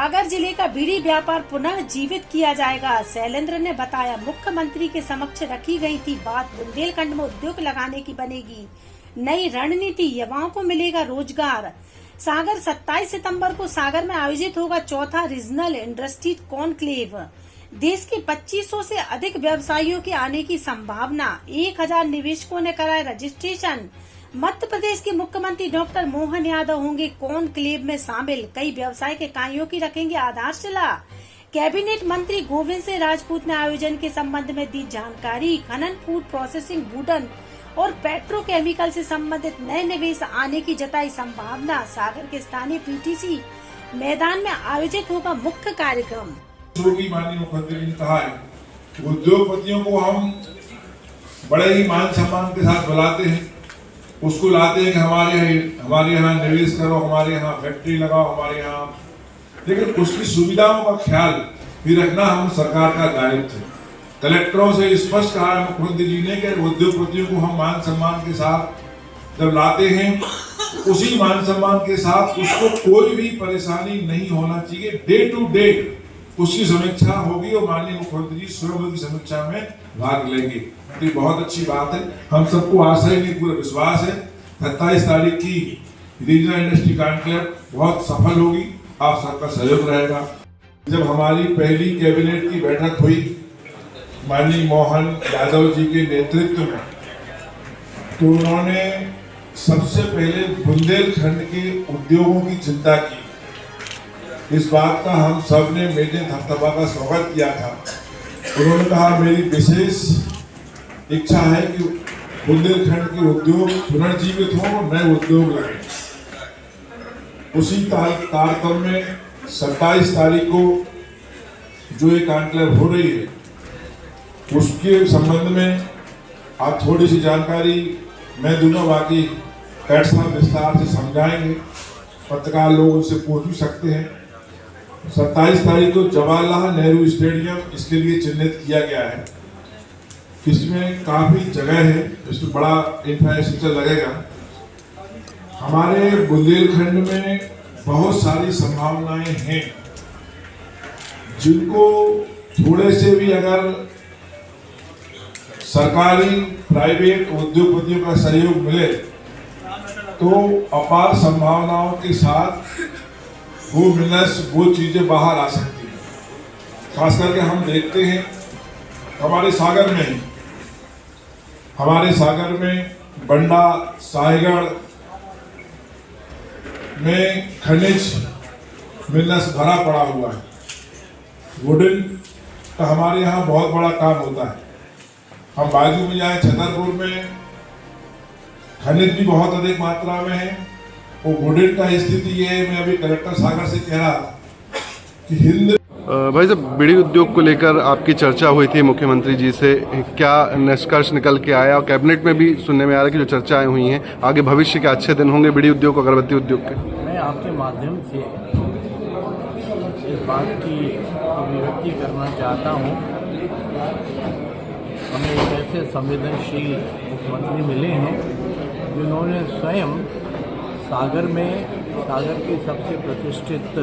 सागर जिले का बीड़ी व्यापार पुनः जीवित किया जाएगा। शैलेंद्र ने बताया, मुख्यमंत्री के समक्ष रखी गई थी बात, बुंदेलखंड में उद्योग लगाने की बनेगी नई रणनीति, युवाओं को मिलेगा रोजगार। सागर 27 सितंबर को सागर में आयोजित होगा चौथा रीजनल इंडस्ट्री कॉन्क्लेव। देश के 2500 से अधिक व्यवसायियों के आने की संभावना। 1000 निवेशकों ने कराया रजिस्ट्रेशन। मध्य प्रदेश के मुख्यमंत्री डॉक्टर मोहन यादव होंगे कॉन्क्लेव में शामिल। कई व्यवसाय के इकाइयों की रखेंगे आधारशिला। कैबिनेट मंत्री गोविंद सिंह राजपूत ने आयोजन के संबंध में दी जानकारी। खनन, फूड प्रोसेसिंग, वुडन और पेट्रोकेमिकल से संबंधित नए निवेश आने की जताई संभावना। सागर के स्थानीय पीटीसी मैदान में आयोजित होगा मुख्य कार्यक्रम। माननीय मुख्यमंत्री ने कहा है उद्योगपतियों को हम बड़े ही मान सम्मान के साथ बुलाते हैं, उसको लाते हैं कि हमारे यहाँ निवेश करो, हमारे यहाँ फैक्ट्री लगाओ, हमारे यहाँ, लेकिन उसकी सुविधाओं का ख्याल भी रखना हम सरकार का दायित्व है। कलेक्टरों से स्पष्ट कहा है मुख्यमंत्री जी ने कि उद्योगपतियों को हम मान सम्मान के साथ जब लाते हैं, उसी मान सम्मान के साथ उसको कोई भी परेशानी नहीं होना चाहिए। डे टू डे उसकी समीक्षा होगी और माननीय मुख्यमंत्री जी स्वयं की समीक्षा में भाग लेंगे। तो बहुत अच्छी बात है। हम सबको आशा ही नहीं, पूरा विश्वास है 27 तारीख की रीजनल इंडस्ट्री कॉन्क्लेव बहुत सफल होगी। आप सबका सहयोग रहेगा। जब हमारी पहली कैबिनेट की बैठक हुई माननीय मोहन यादव जी के नेतृत्व में, तो उन्होंने सबसे पहले बुंदेलखंड के उद्योगों की चिंता की। इस बात का हम सब ने मेरे धबधबा का स्वागत किया था। उन्होंने कहा मेरी विशेष इच्छा है कि बुंदेलखंड के उद्योग पुनर्जीवित हों और नए उद्योग लगे। उसी तारतम्य में 27 तारीख को जो ये कॉन्क्लेव हो रही है, उसके संबंध में आप थोड़ी सी जानकारी मैं दूंगा, बाकी कैट साहब विस्तार से समझाएंगे। पत्रकार लोग उनसे पूछ भी सकते हैं। 27 तारीख को जवाहरलाल नेहरू स्टेडियम इसके लिए चिन्हित किया गया है। इसमें काफी जगह है, इसमें बड़ा इंफ्रास्ट्रक्चर लगेगा। हमारे बुंदेलखंड में बहुत सारी संभावनाएं हैं, जिनको थोड़े से भी अगर सरकारी प्राइवेट उद्योगपतियों का सहयोग मिले तो अपार संभावनाओं के साथ वो चीजें बाहर आ सकती हैं। खास करके हम देखते हैं हमारे सागर में बंडा साहिगढ़ में खनिज मिलना भरा पड़ा हुआ है। वुडन का हमारे यहाँ बहुत बड़ा काम होता है। हम बाजू में जाए छतरपुर में खनिज भी बहुत अधिक मात्रा में है। वो वुडन का स्थिति ये है, मैं अभी कलेक्टर सागर से कह रहा कि हिंद भाई साहब, बीड़ी उद्योग को लेकर आपकी चर्चा हुई थी मुख्यमंत्री जी से, क्या निष्कर्ष निकल के आया? और कैबिनेट में भी सुनने में आ रहा है कि जो चर्चाएं हुई हैं, आगे भविष्य के अच्छे दिन होंगे बीड़ी उद्योग, अगरबत्ती उद्योग के। मैं आपके माध्यम से इस बात की अभिव्यक्ति करना चाहता हूँ, हमें एक ऐसे संवेदनशील मुख्यमंत्री मिले हैं जिन्होंने स्वयं सागर की सबसे प्रतिष्ठित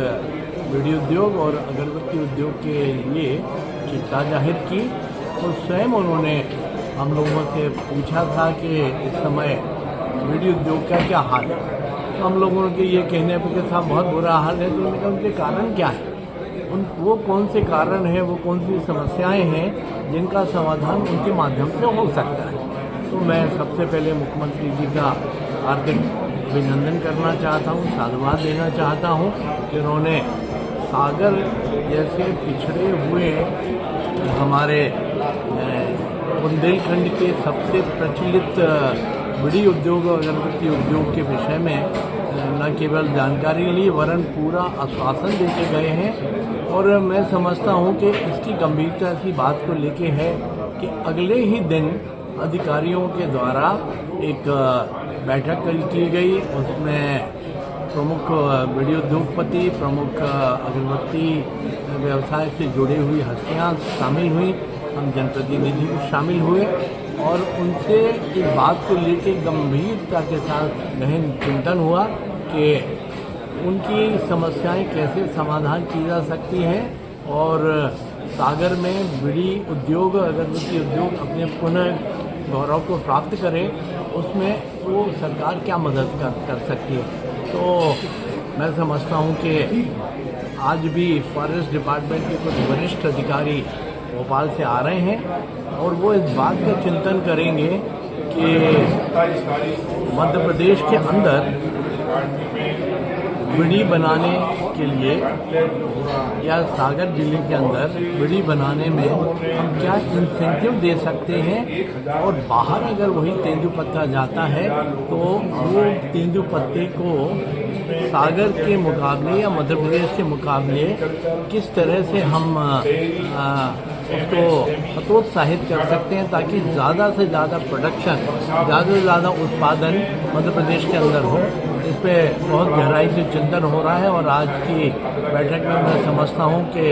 बीड़ी उद्योग और अगरबत्ती उद्योग के लिए चिंता जाहिर की और स्वयं उन्होंने हम लोगों से पूछा था कि इस समय बीड़ी उद्योग का क्या हाल है। तो हम लोगों के ये कहने पर कि साहब बहुत बुरा हाल है। तो उन्होंने कहा उनके कारण क्या है, वो कौन से कारण हैं, वो कौन सी समस्याएं हैं जिनका समाधान उनके माध्यम से हो सकता है। तो मैं सबसे पहले मुख्यमंत्री जी का हार्दिक अभिनंदन करना चाहता हूँ, साधुवाद देना चाहता हूँ कि उन्होंने सागर जैसे पिछड़े हुए हमारे बुंदेलखंड के सबसे प्रचलित बीड़ी उद्योग और अगरबत्ती उद्योग के विषय में न केवल जानकारी ली वरन पूरा आश्वासन देके गए हैं। और मैं समझता हूं कि इसकी गंभीरता इसी बात को लेके है कि अगले ही दिन अधिकारियों के द्वारा एक बैठक की गई। उसमें प्रमुख बीड़ी उद्योगपति, प्रमुख अगरबत्ती व्यवसाय से जुड़ी हुई हस्तियां शामिल हुई, हम जनप्रतिनिधि भी शामिल हुए और उनसे इस बात को लेकर गंभीरता के साथ गहन चिंतन हुआ कि उनकी समस्याएं कैसे समाधान की जा सकती हैं और सागर में बीड़ी उद्योग, अगरबत्ती उद्योग अपने पुनः गौरव को प्राप्त करे, उसमें वो सरकार क्या मदद कर सकती है। तो मैं समझता हूँ कि आज भी फॉरेस्ट डिपार्टमेंट के कुछ वरिष्ठ अधिकारी भोपाल से आ रहे हैं और वो इस बात का चिंतन करेंगे कि मध्य प्रदेश के अंदर बीड़ी बनाने के लिए या सागर जिले के अंदर बीड़ी बनाने में हम क्या इंसेंटिव दे सकते हैं और बाहर अगर वही तेंदुपत्ता जाता है तो वो तेंदुपत्ते को सागर के मुकाबले या मध्य प्रदेश के मुकाबले किस तरह से हम उसको हतोत्साहित कर सकते हैं ताकि ज़्यादा से ज़्यादा प्रोडक्शन, ज़्यादा से ज़्यादा उत्पादन मध्य प्रदेश के अंदर हो। इस पे बहुत गहराई से चिंतन हो रहा है और आज की बैठक में मैं समझता हूँ कि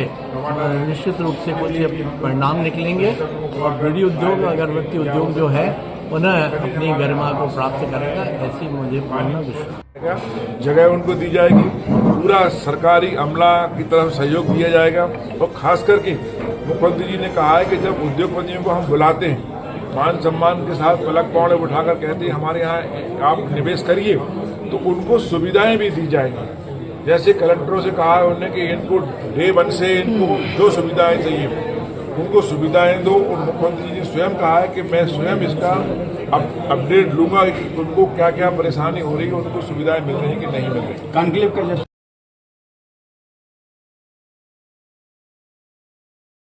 निश्चित रूप से कुछ परिणाम निकलेंगे और बीड़ी उद्योग, अगरबत्ती उद्योग जो है उन्हें अपनी गरिमा को प्राप्त करेगा, ऐसी मुझे पूर्ण विश्वास। जगह उनको दी जाएगी, पूरा सरकारी अमला की तरफ सहयोग दिया जाएगा और खास करके मुख्यमंत्री जी ने कहा है कि जब उद्योगपतियों को हम बुलाते हैं मान सम्मान के साथ पलक पौड़े उठाकर कहते हैं हमारे यहाँ आप निवेश करिए, तो उनको सुविधाएं भी दी जाएंगी। जैसे कलेक्टरों से कहा है उन्होंने कि इनको डे 1 से इनको जो सुविधाएं चाहिए उनको सुविधाएं दो, और मुख्यमंत्री जी ने स्वयं कहा है कि मैं स्वयं इसका अपडेट लूंगा कि उनको क्या क्या परेशानी हो रही है, उनको सुविधाएं मिल रही है कि नहीं मिल रही।